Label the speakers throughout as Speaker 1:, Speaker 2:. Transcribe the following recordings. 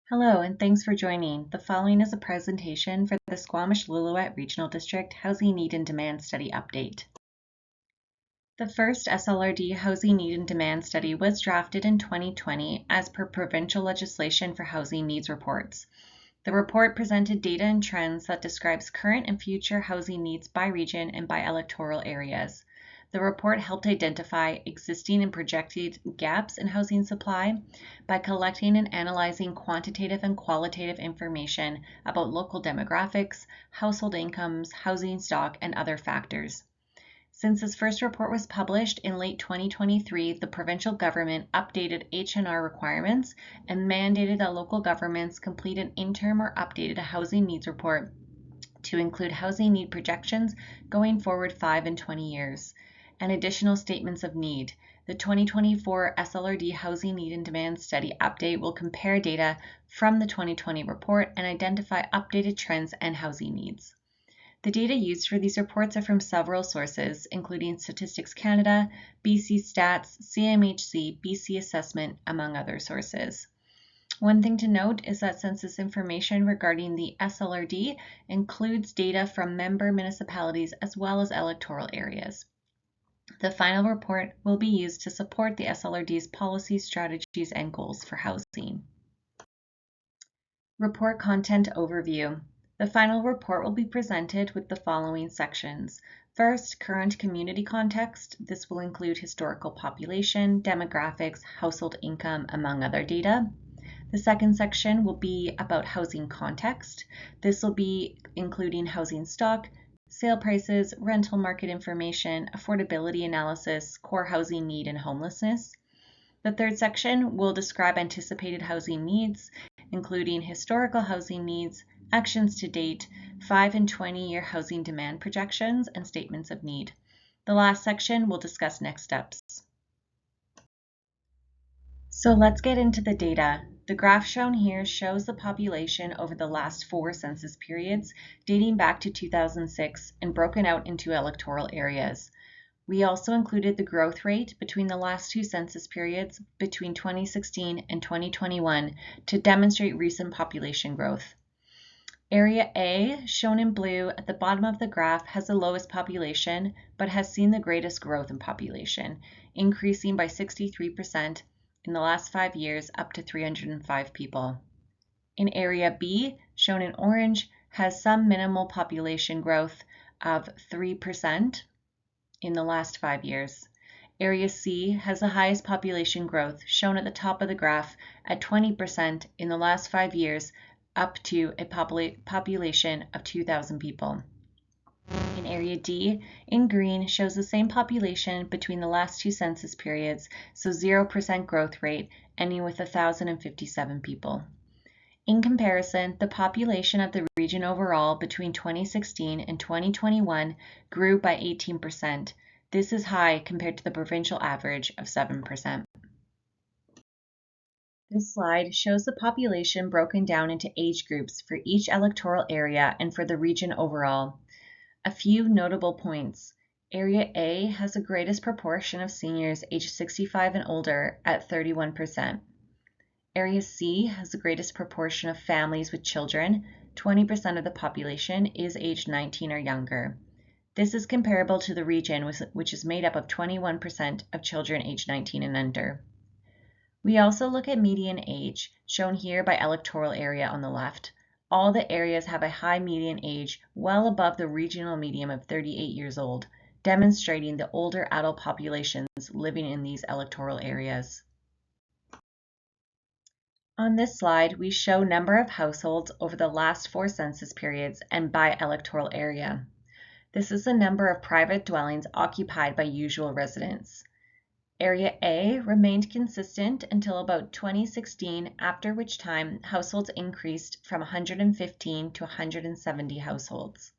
Speaker 1: Hello, and thanks for joining. The following is a presentation for the Squamish-Lillooet Regional District Housing Need and Demand Study Update. The first SLRD Housing Need and Demand Study was drafted in 2020 as per provincial legislation for housing needs reports. The report presented data and trends that describes current and future housing needs by region and by electoral areas. The report helped identify existing and projected gaps in housing supply by collecting and analyzing quantitative and qualitative information about local demographics, household incomes, housing stock, and other factors. Since this first report was published in late 2023, the provincial government updated H&R requirements and mandated that local governments complete an interim or updated housing needs report to include housing need projections going forward 5 and 20 years, and additional statements of need. The 2024 SLRD Housing Need and Demand Study update will compare data from the 2020 report and identify updated trends and housing needs. The data used for these reports are from several sources, including Statistics Canada, BC Stats, CMHC, BC Assessment, among other sources. One thing to note is that census information regarding the SLRD includes data from member municipalities as well as electoral areas. The final report will be used to support the SLRD's policies, strategies, and goals for housing. Report Content Overview. The final report will be presented with the following sections. First, current community context. This will include historical population, demographics, household income, among other data. The second section will be about housing context. This will be including housing stock, sale prices, rental market information, affordability analysis, core housing need, and homelessness. The third section will describe anticipated housing needs, including historical housing needs, actions to date, 5 and 20-year housing demand projections, and statements of need. The last section will discuss next steps. So let's get into the data. The graph shown here shows the population over the last 4 census periods, dating back to 2006 and broken out into electoral areas. We also included the growth rate between the last 2 census periods between 2016 and 2021 to demonstrate recent population growth. Area A, shown in blue at the bottom of the graph, has the lowest population, but has seen the greatest growth in population, increasing by 63% in the last 5 years up to 305 people. In Area B, shown in orange, has some minimal population growth of 3% in the last 5 years. Area C has the highest population growth, shown at the top of the graph, at 20% in the last 5 years, up to a population of 2,000 people. In Area D, in green, shows the same population between the last 2 census periods, so 0% growth rate, ending with 1,057 people. In comparison, the population of the region overall between 2016 and 2021 grew by 18%. This is high compared to the provincial average of 7%. This slide shows the population broken down into age groups for each electoral area and for the region overall. A few notable points. Area A has the greatest proportion of seniors aged 65 and older at 31%. Area C has the greatest proportion of families with children. 20% of the population is aged 19 or younger. This is comparable to the region, which is made up of 21% of children aged 19 and under. We also look at median age, shown here by electoral area on the left. All the areas have a high median age, well above the regional median of 38 years old, demonstrating the older adult populations living in these electoral areas. On this slide, we show number of households over the last 4 census periods and by electoral area. This is the number of private dwellings occupied by usual residents. Area A remained consistent until about 2016, after which time households increased from 115 to 170 households.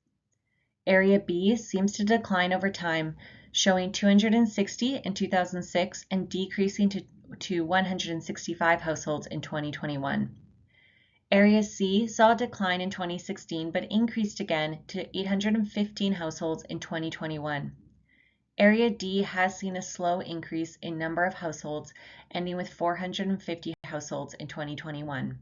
Speaker 1: Area B seems to decline over time, showing 260 in 2006 and decreasing to 165 households in 2021. Area C saw a decline in 2016 but increased again to 815 households in 2021. Area D has seen a slow increase in number of households, ending with 450 households in 2021.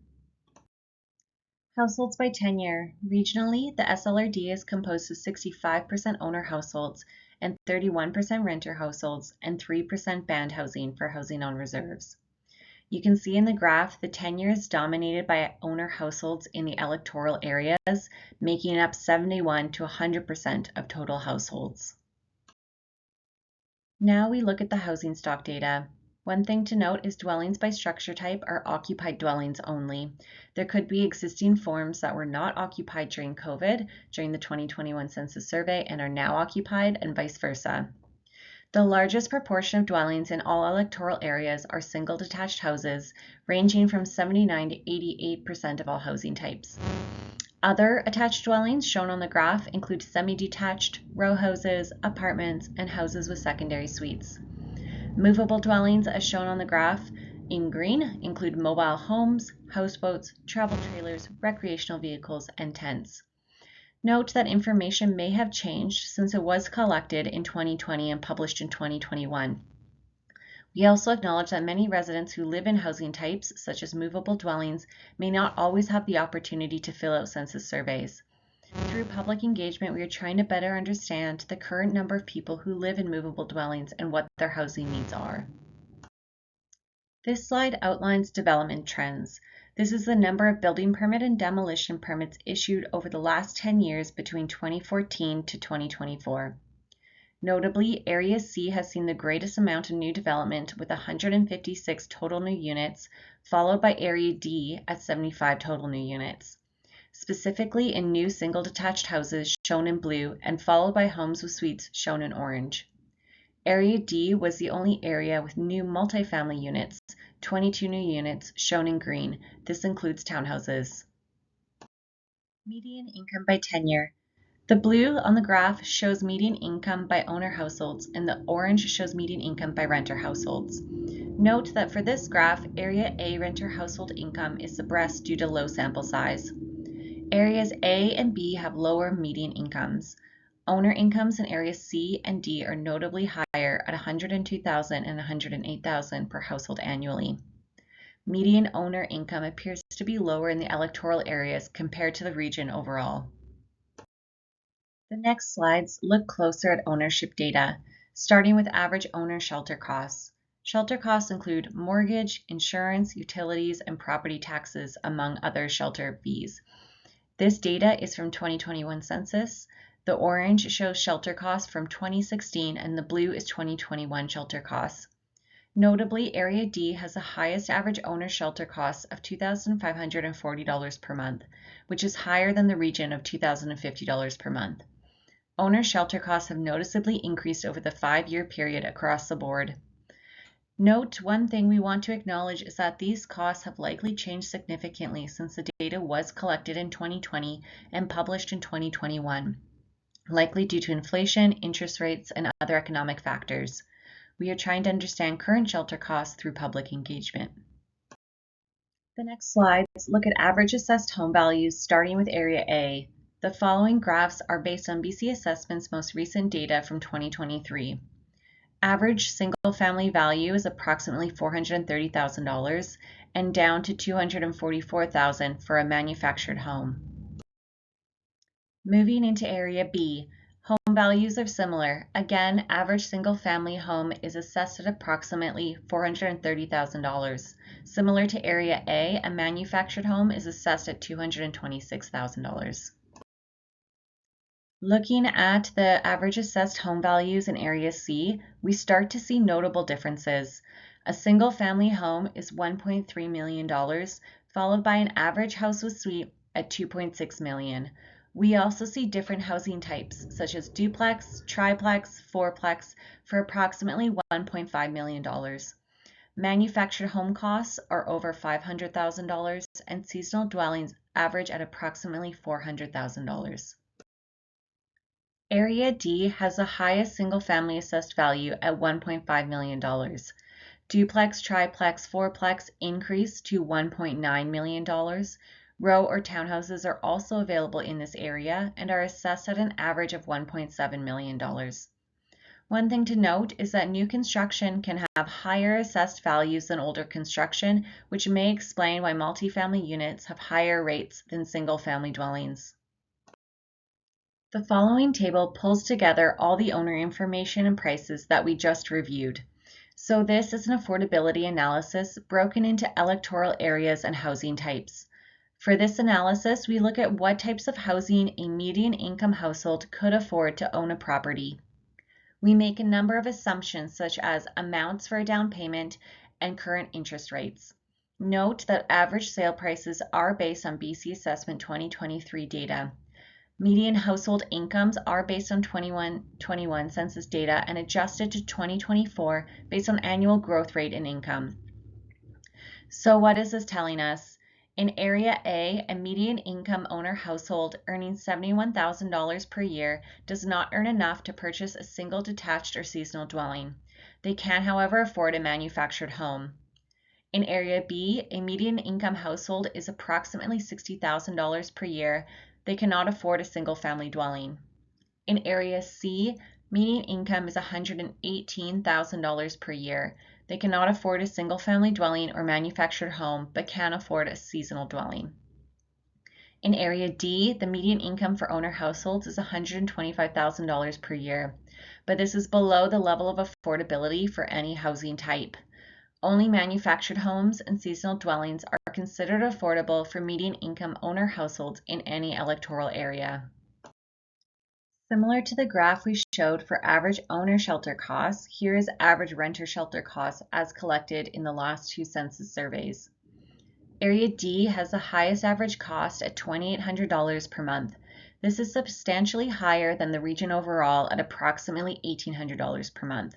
Speaker 1: Households by tenure. Regionally, the SLRD is composed of 65% owner households and 31% renter households and 3% band housing for housing on reserves. You can see in the graph the tenure is dominated by owner households in the electoral areas, making up 71 to 100% of total households. Now we look at the housing stock data. One thing to note is dwellings by structure type are occupied dwellings only. There could be existing forms that were not occupied during COVID, during the 2021 census survey, and are now occupied, and vice versa. The largest proportion of dwellings in all electoral areas are single detached houses, ranging from 79 to 88% of all housing types. Other attached dwellings shown on the graph include semi-detached, row houses, apartments, and houses with secondary suites. Movable dwellings, as shown on the graph in green, include mobile homes, houseboats, travel trailers, recreational vehicles, and tents. Note that information may have changed since it was collected in 2020 and published in 2021. We also acknowledge that many residents who live in housing types, such as movable dwellings, may not always have the opportunity to fill out census surveys. Through public engagement, we are trying to better understand the current number of people who live in movable dwellings and what their housing needs are. This slide outlines development trends. This is the number of building permit and demolition permits issued over the last 10 years between 2014 to 2024. Notably, Area C has seen the greatest amount of new development with 156 total new units, followed by Area D at 75 total new units. Specifically in new single detached houses shown in blue and followed by homes with suites shown in orange. Area D was the only area with new multifamily units, 22 new units shown in green. This includes townhouses. Median income by tenure. The blue on the graph shows median income by owner households and the orange shows median income by renter households. Note that for this graph, Area A renter household income is suppressed due to low sample size. Areas A and B have lower median incomes. Owner incomes in areas C and D are notably higher at $102,000 and $108,000 per household annually. Median owner income appears to be lower in the electoral areas compared to the region overall. The next slides look closer at ownership data, starting with average owner shelter costs. Shelter costs include mortgage, insurance, utilities, and property taxes, among other shelter fees. This data is from 2021 census. The orange shows shelter costs from 2016 and the blue is 2021 shelter costs. Notably, Area D has the highest average owner shelter costs of $2,540 per month, which is higher than the region of $2,050 per month. Owner shelter costs have noticeably increased over the 5-year period across the board. Note, one thing we want to acknowledge is that these costs have likely changed significantly since the data was collected in 2020 and published in 2021, likely due to inflation, interest rates, and other economic factors. We are trying to understand current shelter costs through public engagement. The next slides look at average assessed home values starting with Area A. The following graphs are based on BC Assessment's most recent data from 2023. Average single-family value is approximately $430,000 and down to $244,000 for a manufactured home. Moving into Area B, home values are similar. Again, average single-family home is assessed at approximately $430,000. Similar to Area A, a manufactured home is assessed at $226,000. Looking at the average assessed home values in Area C, we start to see notable differences. A single-family home is $1.3 million, followed by an average house with suite at $2.6 million. We also see different housing types, such as duplex, triplex, fourplex, for approximately $1.5 million. Manufactured home costs are over $500,000, and seasonal dwellings average at approximately $400,000. Area D has the highest single-family assessed value at $1.5 million. Duplex, triplex, fourplex increase to $1.9 million. Row or townhouses are also available in this area and are assessed at an average of $1.7 million. One thing to note is that new construction can have higher assessed values than older construction, which may explain why multifamily units have higher rates than single-family dwellings. The following table pulls together all the owner information and prices that we just reviewed. So this is an affordability analysis broken into electoral areas and housing types. For this analysis, we look at what types of housing a median income household could afford to own a property. We make a number of assumptions such as amounts for a down payment and current interest rates. Note that average sale prices are based on BC Assessment 2023 data. Median household incomes are based on 2021 census data and adjusted to 2024 based on annual growth rate in income. So what is this telling us? In Area A, a median income owner household earning $71,000 per year does not earn enough to purchase a single detached or seasonal dwelling. They can, however, afford a manufactured home. In Area B, a median income household is approximately $60,000 per year. They cannot afford a single-family dwelling. In Area C, median income is $118,000 per year. They cannot afford a single-family dwelling or manufactured home, but can afford a seasonal dwelling. In Area D, the median income for owner households is $125,000 per year, but this is below the level of affordability for any housing type. Only manufactured homes and seasonal dwellings are considered affordable for median income owner households in any electoral area. Similar to the graph we showed for average owner shelter costs, here is average renter shelter costs as collected in the last two census surveys. Area D has the highest average cost at $2,800 per month. This is substantially higher than the region overall at approximately $1,800 per month.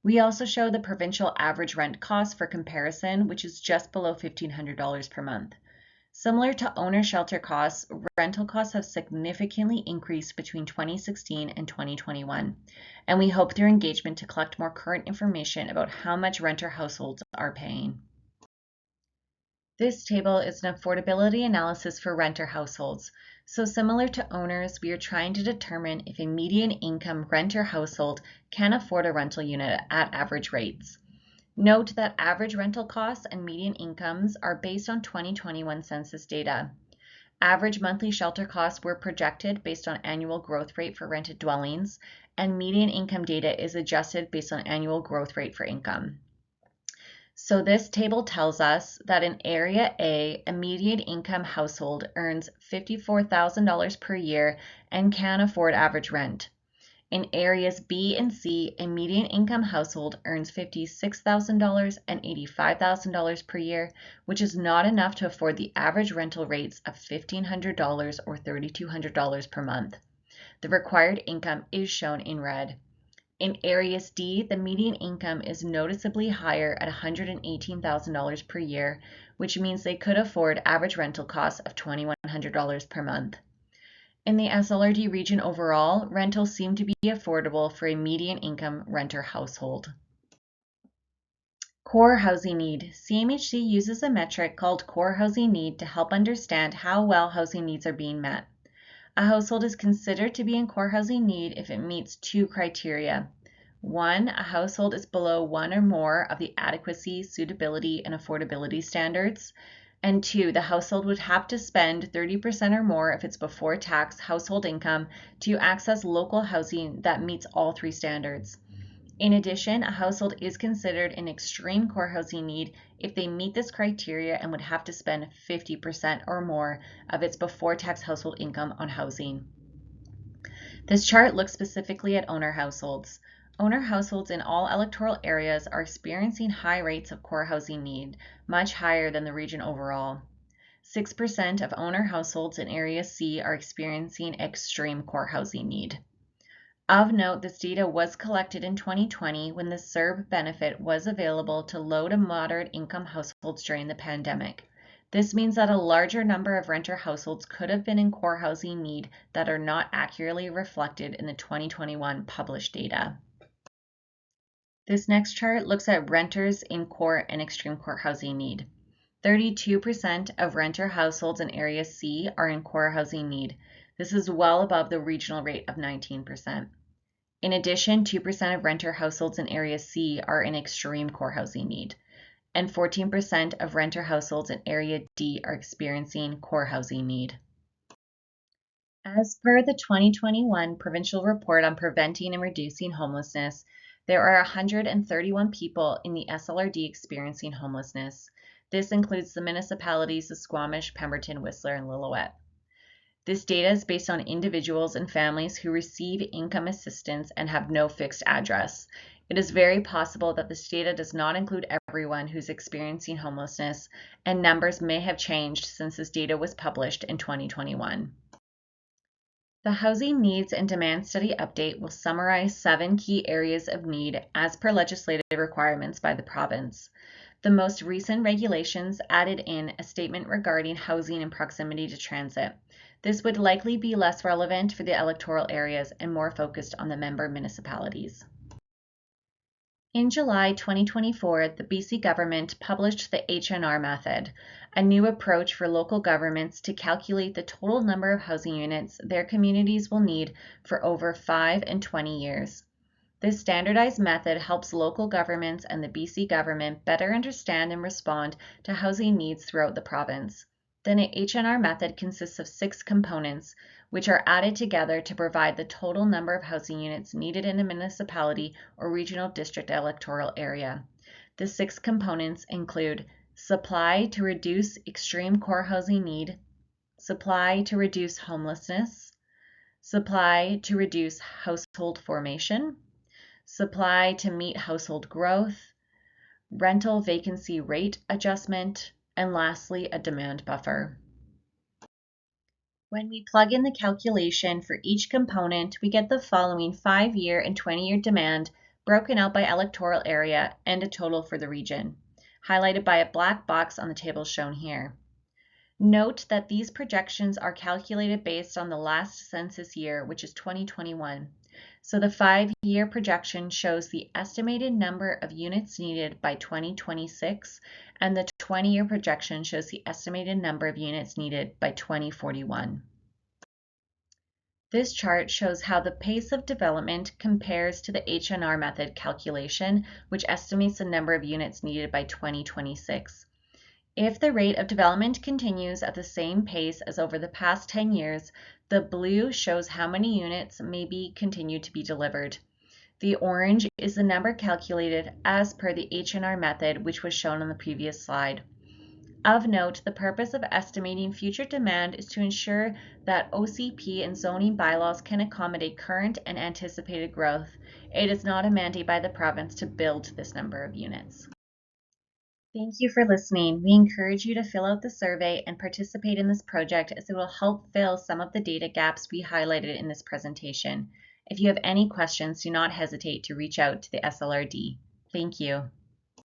Speaker 1: We also show the provincial average rent cost for comparison, which is just below $1,500 per month. Similar to owner shelter costs, rental costs have significantly increased between 2016 and 2021, and we hope through engagement to collect more current information about how much renter households are paying. This table is an affordability analysis for renter households. So similar to owners, we are trying to determine if a median income renter household can afford a rental unit at average rates. Note that average rental costs and median incomes are based on 2021 census data. Average monthly shelter costs were projected based on annual growth rate for rented dwellings, and median income data is adjusted based on annual growth rate for income. So this table tells us that in Area A, a median income household earns $54,000 per year and can afford average rent. In areas B and C, a median income household earns $56,000 and $85,000 per year, which is not enough to afford the average rental rates of $1,500 or $3,200 per month. The required income is shown in red. In areas D, the median income is noticeably higher at $118,000 per year, which means they could afford average rental costs of $2,100 per month. In the SLRD region overall, rentals seem to be affordable for a median income renter household. Core housing need. CMHC uses a metric called core housing need to help understand how well housing needs are being met. A household is considered to be in core housing need if it meets two criteria. One, a household is below one or more of the adequacy, suitability, and affordability standards. And two, the household would have to spend 30% or more of its before tax household income to access local housing that meets all three standards. In addition, a household is considered an extreme core housing need if they meet this criteria and would have to spend 50% or more of its before tax household income on housing. This chart looks specifically at owner households. Owner households in all electoral areas are experiencing high rates of core housing need, much higher than the region overall. 6% of owner households in Area C are experiencing extreme core housing need. Of note, this data was collected in 2020 when the CERB benefit was available to low to moderate income households during the pandemic. This means that a larger number of renter households could have been in core housing need that are not accurately reflected in the 2021 published data. This next chart looks at renters in core and extreme core housing need. 32% of renter households in Area C are in core housing need. This is well above the regional rate of 19%. In addition, 2% of renter households in Area C are in extreme core housing need, and 14% of renter households in Area D are experiencing core housing need. As per the 2021 Provincial Report on Preventing and Reducing Homelessness, there are 131 people in the SLRD experiencing homelessness. This includes the municipalities of Squamish, Pemberton, Whistler, and Lillooet. This data is based on individuals and families who receive income assistance and have no fixed address. It is very possible that this data does not include everyone who's experiencing homelessness, and numbers may have changed since this data was published in 2021. The Housing Needs and Demand Study Update will summarize 7 key areas of need as per legislative requirements by the province. The most recent regulations added in a statement regarding housing in proximity to transit. This would likely be less relevant for the electoral areas and more focused on the member municipalities. In July 2024, the BC government published the H&R method, a new approach for local governments to calculate the total number of housing units their communities will need for over 5 and 20 years. This standardized method helps local governments and the BC government better understand and respond to housing needs throughout the province. The H&R method consists of 6 components, which are added together to provide the total number of housing units needed in a municipality or regional district electoral area. The 6 components include supply to reduce extreme core housing need, supply to reduce homelessness, supply to reduce household formation, supply to meet household growth, rental vacancy rate adjustment, and lastly, a demand buffer. When we plug in the calculation for each component, we get the following 5-year and 20-year demand broken out by electoral area and a total for the region, highlighted by a black box on the table shown here. Note that these projections are calculated based on the last census year, which is 2021. So the 5-year projection shows the estimated number of units needed by 2026, and the 20-year projection shows the estimated number of units needed by 2041. This chart shows how the pace of development compares to the H&R method calculation, which estimates the number of units needed by 2026. If the rate of development continues at the same pace as over the past 10 years, the blue shows how many units may be continued to be delivered. The orange is the number calculated as per the H&R method, which was shown on the previous slide. Of note, the purpose of estimating future demand is to ensure that OCP and zoning bylaws can accommodate current and anticipated growth. It is not a mandate by the province to build this number of units. Thank you for listening. We encourage you to fill out the survey and participate in this project, as it will help fill some of the data gaps we highlighted in this presentation. If you have any questions, do not hesitate to reach out to the SLRD. Thank you.